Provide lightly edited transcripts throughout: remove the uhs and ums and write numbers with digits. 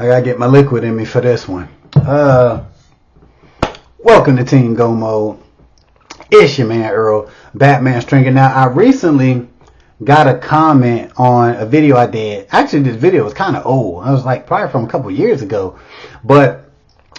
I gotta get my liquid in me for this one. Welcome to Team Go Mode. It's your man Earl, Batman Stringer. Now, I recently got a comment on a video I did. Actually, this video was kind of old. I was like probably from a couple years ago. But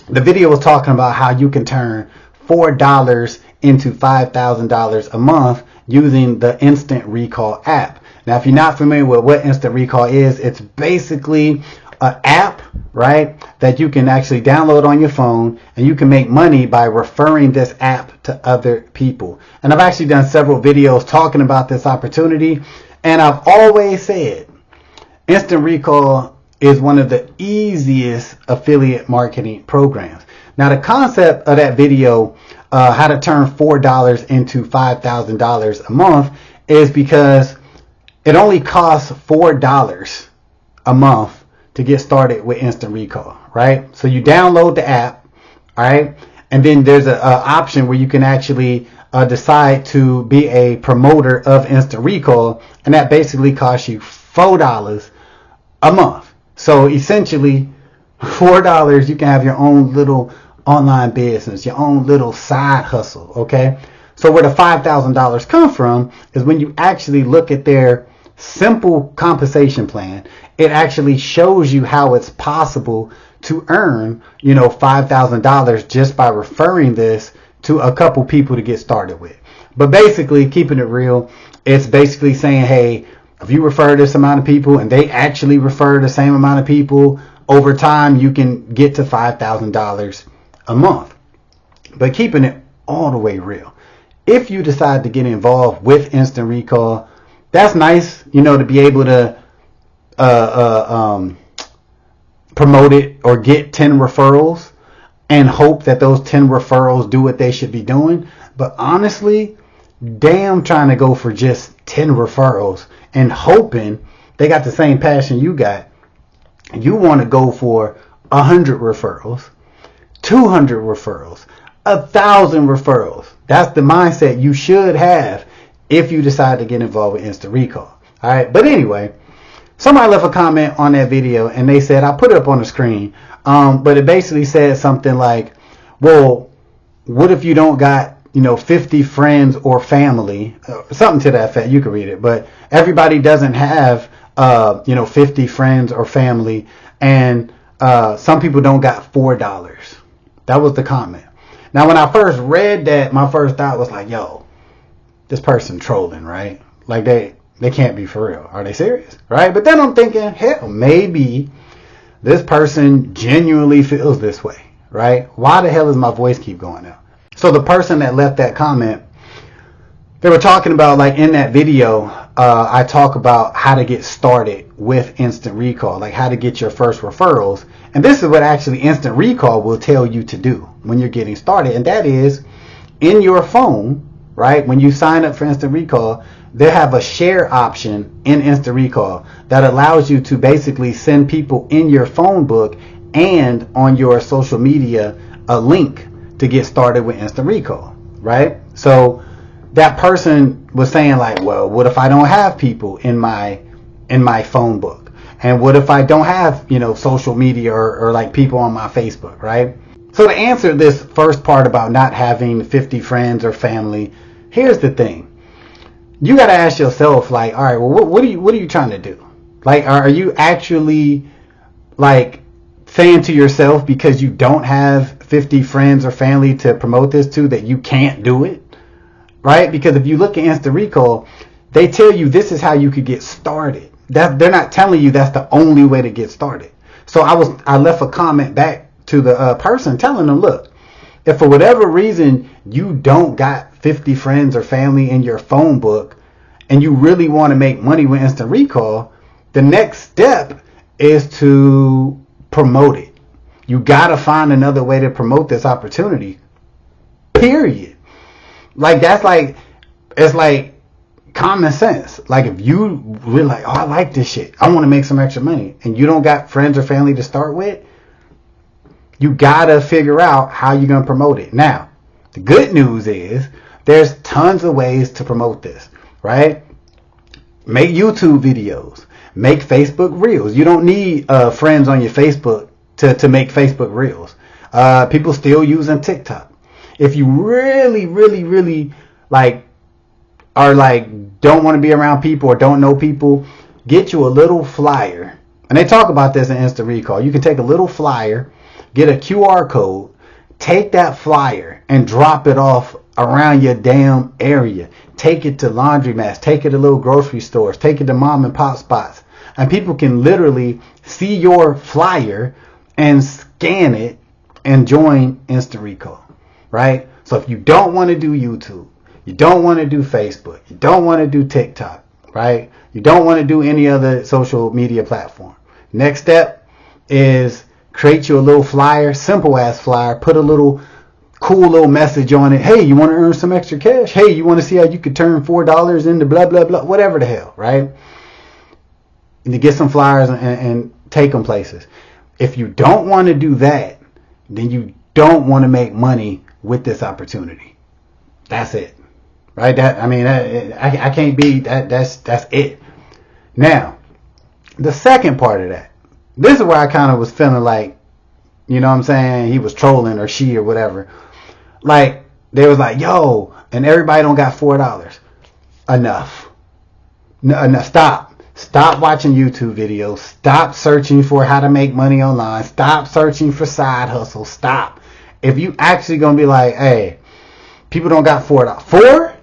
the video was talking about how you can turn $4 into $5,000 a month using the Instant Recall app. Now, if you're not familiar with what Instant Recall is, it's basically an app, right, that you can actually download on your phone, and you can make money by referring this app to other people. And I've actually done several videos talking about this opportunity, and I've always said Instant Recall is one of the easiest affiliate marketing programs. Now, the concept of that video, how to turn $4 into $5,000 a month, is because it only costs $4 a month to get started with Instant Recall, right? So you download the app, all right? And then there's an option where you can actually decide to be a promoter of Instant Recall, and that basically costs you $4 a month. So essentially, $4, you can have your own little online business, your own little side hustle, okay? So where the $5,000 come from is when you actually look at their simple compensation plan. It actually shows you how it's possible to earn, $5,000 just by referring this to a couple people to get started with. But basically, keeping it real, it's basically saying, hey, if you refer this amount of people and they actually refer the same amount of people, over time you can get to $5,000 a month. But keeping it all the way real, if you decide to get involved with Instant Recall, that's nice, to be able to promote it or get 10 referrals and hope that those 10 referrals do what they should be doing. But honestly, damn trying to go for just 10 referrals and hoping they got the same passion you got. You want to go for 100 referrals, 200 referrals, 1,000 referrals. That's the mindset you should have if you decide to get involved with Instant Recall. All right. But anyway, somebody left a comment on that video and they said, I put it up on the screen, but it basically said something like, well, what if you don't got, 50 friends or family, something to that effect. You can read it, but everybody doesn't have, 50 friends or family, and some people don't got $4. That was the comment. Now, when I first read that, my first thought was like, yo, this person trolling, right? Like they can't be for real. Are they serious? Right? But then I'm thinking, hell, maybe this person genuinely feels this way, right? Why the hell does my voice keep going out? So the person that left that comment, they were talking about, like, in that video, I talk about how to get started with Instant Recall, like how to get your first referrals. And this is what actually Instant Recall will tell you to do when you're getting started. And that is, in your phone, right, when you sign up for Instant Recall, they have a share option in Instant Recall that allows you to basically send people in your phone book and on your social media a link to get started with Instant Recall, right? So that person was saying, like, well, what if I don't have people in my phone book? And what if I don't have, social media or like people on my Facebook, right? So to answer this first part about not having 50 friends or family, here's the thing. You got to ask yourself, like, all right, well, what are you trying to do? Like, are you actually, like, saying to yourself, because you don't have 50 friends or family to promote this to, that you can't do it? Right? Because if you look at Instant Recall, they tell you this is how you could get started. They're not telling you that's the only way to get started. So I left a comment back to the person telling them, look, if for whatever reason you don't got 50 friends or family in your phone book and you really want to make money with Instant Recall, the next step is to promote it. You got to find another way to promote this opportunity. Period. Like, it's like common sense. Like, if you really like, oh, I like this shit, I want to make some extra money, and you don't got friends or family to start with, you got to figure out how you're going to promote it. Now, the good news is there's tons of ways to promote this, right? Make YouTube videos. Make Facebook Reels. You don't need friends on your Facebook to make Facebook Reels. People still using TikTok. If you really like are like don't want to be around people or don't know people, get you a little flyer. And they talk about this in Instant Recall. You can take a little flyer, get a QR code, take that flyer and drop it off around your damn area. Take it to laundromats, take it to little grocery stores, take it to mom and pop spots. And people can literally see your flyer and scan it and join Instant Recall, right? So if you don't want to do YouTube, you don't want to do Facebook, you don't want to do TikTok, right? You don't want to do any other social media platform. Next step is create you a little flyer, simple ass flyer, put a little cool little message on it. Hey, you want to earn some extra cash? Hey, you want to see how you could turn $4 into blah, blah, blah, whatever the hell, right? And to get some flyers and take them places. If you don't want to do that, then you don't want to make money with this opportunity. That's it, right? I can't be that. That's it. Now, the second part of that, this is where I kind of was feeling like, you know what I'm saying, he was trolling or she or whatever. Like, they was like, yo, and everybody don't got $4. Enough. Enough. Stop watching YouTube videos. Stop searching for how to make money online. Stop searching for side hustles. Stop. If you actually going to be like, hey, people don't got $4.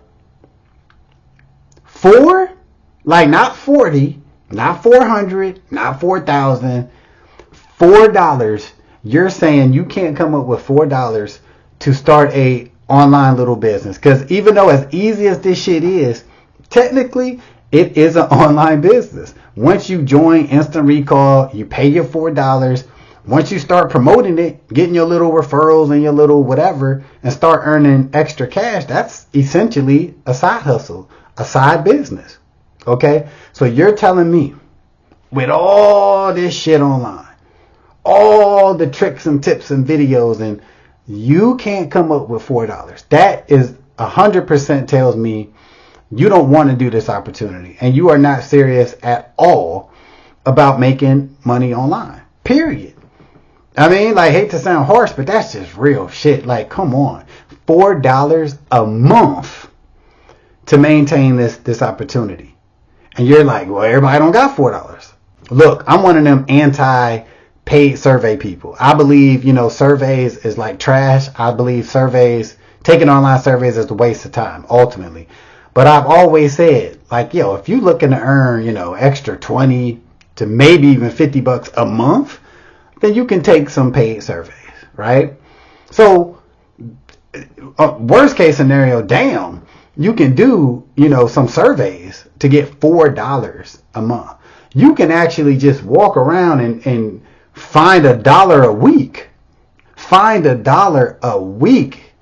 $4? Like, not 40, not 400, not 4,000. $4. You're saying you can't come up with $4 to start a online little business. Because even though as easy as this shit is, technically it is an online business. Once you join Instant Recall, you pay your $4. Once you start promoting it, getting your little referrals and your little whatever, and start earning extra cash, that's essentially a side hustle, a side business. Okay? So you're telling me, with all this shit online, all the tricks and tips and videos, and you can't come up with $4. That is 100% tells me you don't want to do this opportunity, and you are not serious at all about making money online. Period. I mean, like, hate to sound harsh, but that's just real shit. Like, come on. $4 a month to maintain this opportunity. And you're like, well, everybody don't got $4. Look, I'm one of them anti-paid survey people. I believe, surveys is like trash. I believe taking online surveys is a waste of time, ultimately. But I've always said, like, if you looking to earn, extra 20 to maybe even $50 a month, then you can take some paid surveys, right? So, worst case scenario, damn, you can do, some surveys to get $4 a month. You can actually just walk around and find $1 a week. Find $1 a week.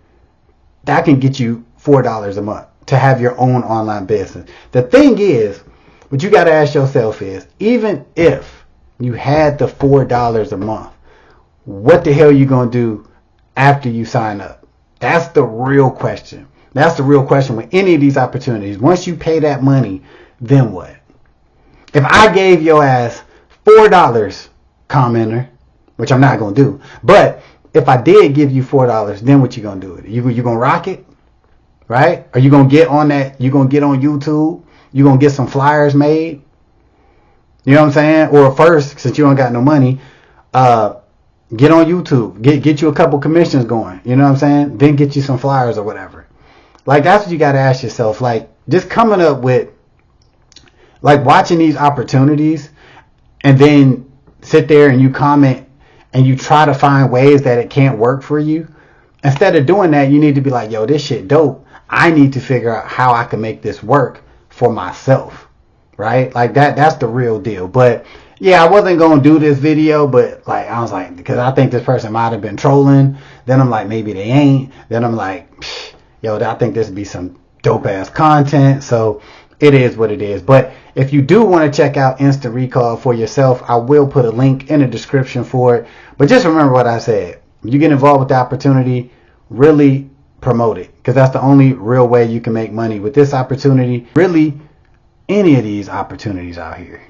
That can get you $4 a month to have your own online business. The thing is, what you got to ask yourself is, even if you had the $4 a month, what the hell are you going to do after you sign up? That's the real question. That's the real question with any of these opportunities. Once you pay that money, then what? If I gave your ass $4, commenter, which I'm not going to do, but if I did give you $4, then what you going to do with it? You going to rock it? Right? Are you going to get on that? You going to get on YouTube? You going to get some flyers made? You know what I'm saying? Or first, since you don't got no money, get on YouTube. Get you a couple commissions going. You know what I'm saying? Then get you some flyers or whatever. Like, that's what you got to ask yourself. Like, just coming up with, like, watching these opportunities and then sit there and you comment and you try to find ways that it can't work for you. Instead of doing that, you need to be like, yo, this shit dope. I need to figure out how I can make this work for myself. Right? Like, that's the real deal. But yeah, I wasn't going to do this video, but like, I was like, because I think this person might have been trolling. Then I'm like, maybe they ain't. Then I'm like, yo, I think this would be some dope ass content. So it is what it is. But if you do want to check out Instant Recall for yourself, I will put a link in the description for it. But just remember what I said. When you get involved with the opportunity, really promote it, because that's the only real way you can make money with this opportunity. Really, any of these opportunities out here.